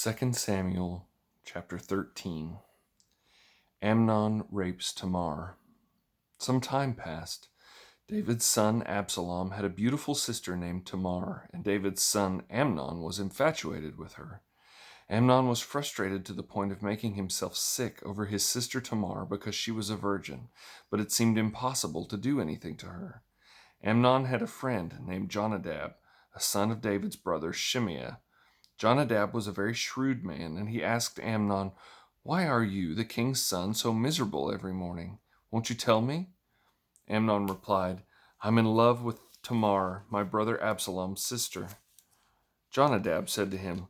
2 Samuel chapter 13. Amnon rapes Tamar. Some time passed. David's son Absalom had a beautiful sister named Tamar, and David's son Amnon was infatuated with her. Amnon was frustrated to the point of making himself sick over his sister Tamar because she was a virgin, but it seemed impossible to do anything to her. Amnon had a friend named Jonadab, a son of David's brother Shimea. Jonadab was a very shrewd man, and he asked Amnon, "Why are you, the king's son, so miserable every morning? Won't you tell me?" Amnon replied, "I'm in love with Tamar, my brother Absalom's sister." Jonadab said to him,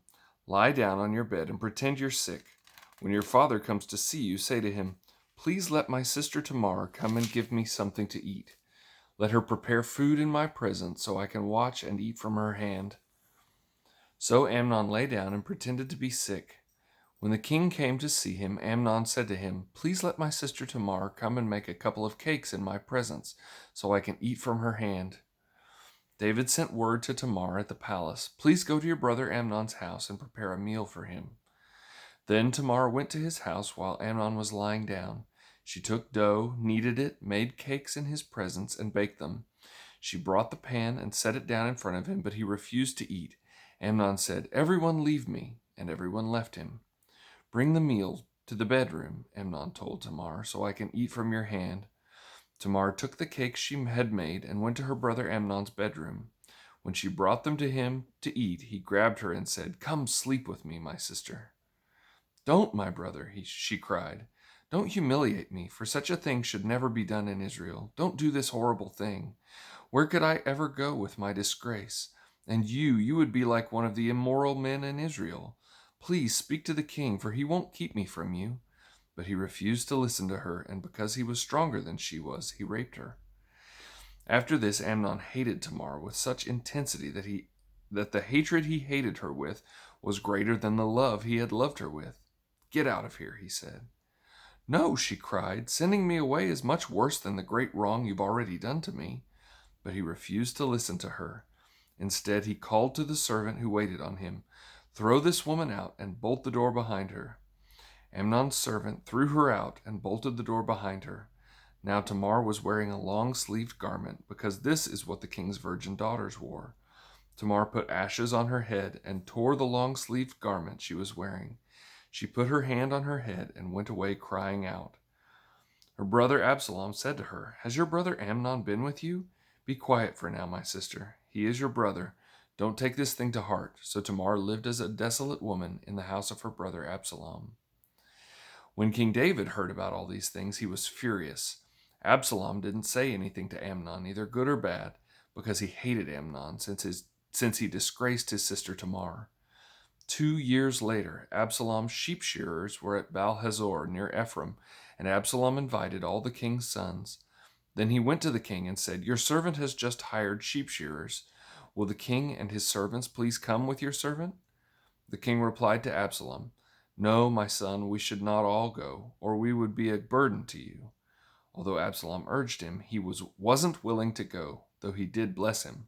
"Lie down on your bed and pretend you're sick. When your father comes to see you, say to him, 'Please let my sister Tamar come and give me something to eat. Let her prepare food in my presence so I can watch and eat from her hand.'" So Amnon lay down and pretended to be sick. When the king came to see him, Amnon said to him, "Please let my sister Tamar come and make a couple of cakes in my presence, so I can eat from her hand." David sent word to Tamar at the palace, "Please go to your brother Amnon's house and prepare a meal for him." Then Tamar went to his house while Amnon was lying down. She took dough, kneaded it, made cakes in his presence, and baked them. She brought the pan and set it down in front of him, but he refused to eat. Amnon said, "Everyone leave me," and everyone left him. "Bring the meal to the bedroom," Amnon told Tamar, "so I can eat from your hand." Tamar took the cakes she had made and went to her brother Amnon's bedroom. When she brought them to him to eat, he grabbed her and said, "Come sleep with me, my sister." "Don't, my brother," she cried. "Don't humiliate me, for such a thing should never be done in Israel. Don't do this horrible thing. Where could I ever go with my disgrace? And you would be like one of the immoral men in Israel. Please speak to the king, for he won't keep me from you." But he refused to listen to her, and because he was stronger than she was, he raped her. After this, Amnon hated Tamar with such intensity that the hatred he hated her with was greater than the love he had loved her with. "Get out of here," he said. "No," she cried, "sending me away is much worse than the great wrong you've already done to me." But he refused to listen to her. Instead, he called to the servant who waited on him, "Throw this woman out and bolt the door behind her." Amnon's servant threw her out and bolted the door behind her. Now Tamar was wearing a long-sleeved garment, because this is what the king's virgin daughters wore. Tamar put ashes on her head and tore the long-sleeved garment she was wearing. She put her hand on her head and went away crying out. Her brother Absalom said to her, "Has your brother Amnon been with you? Be quiet for now, my sister. He is your brother. Don't take this thing to heart." So Tamar lived as a desolate woman in the house of her brother Absalom. When King David heard about all these things, he was furious. Absalom didn't say anything to Amnon, either good or bad, because he hated Amnon since he disgraced his sister Tamar. 2 years later, Absalom's sheep shearers were at Baal-hazor near Ephraim, and Absalom invited all the king's sons. Then he went to the king and said, "Your servant has just hired sheep shearers. Will the king and his servants please come with your servant?" The king replied to Absalom, "No, my son, we should not all go, or we would be a burden to you." Although Absalom urged him, he wasn't willing to go, though he did bless him.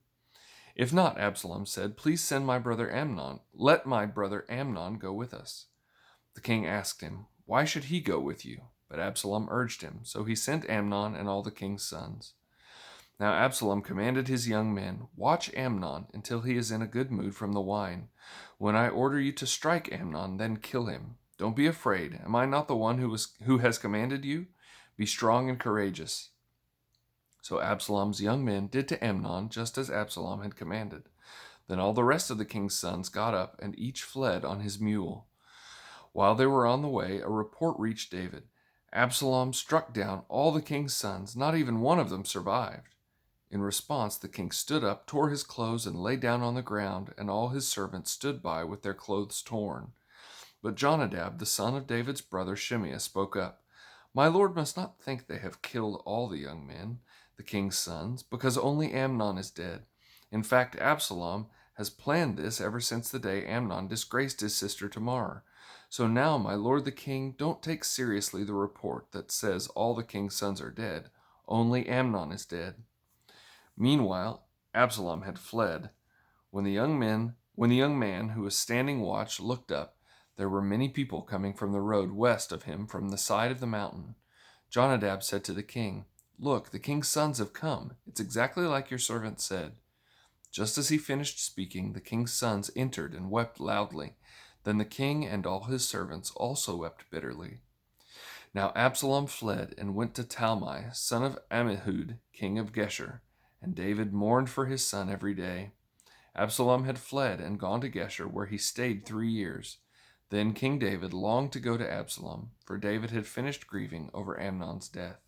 "If not," Absalom said, "please send my brother Amnon. Let my brother Amnon go with us." The king asked him, "Why should he go with you?" But Absalom urged him, so he sent Amnon and all the king's sons. Now Absalom commanded his young men, "Watch Amnon until he is in a good mood from the wine. When I order you to strike Amnon, then kill him. Don't be afraid. Am I not the one who has commanded you? Be strong and courageous." So Absalom's young men did to Amnon just as Absalom had commanded. Then all the rest of the king's sons got up, and each fled on his mule. While they were on the way, a report reached David. Absalom struck down all the king's sons. Not even one of them survived. In response, the king stood up, tore his clothes, and lay down on the ground, and all his servants stood by with their clothes torn. But Jonadab, the son of David's brother Shimea, spoke up. "My lord must not think they have killed all the young men, the king's sons, because only Amnon is dead. In fact, Absalom has planned this ever since the day Amnon disgraced his sister Tamar. So now, my lord the king, don't take seriously the report that says all the king's sons are dead. Only Amnon is dead." Meanwhile, Absalom had fled. When the young man who was standing watch looked up, There were many people coming from the road west of him from the side of the mountain. Jonadab said to the king, "Look, the king's sons have come. It's exactly like your servant said." Just as he finished speaking, the king's sons entered and wept loudly. Then the king and all his servants also wept bitterly. Now Absalom fled and went to Talmai, son of Ammihud, king of Geshur, and David mourned for his son every day. Absalom had fled and gone to Geshur, where he stayed 3 years. Then King David longed to go to Absalom, for David had finished grieving over Amnon's death.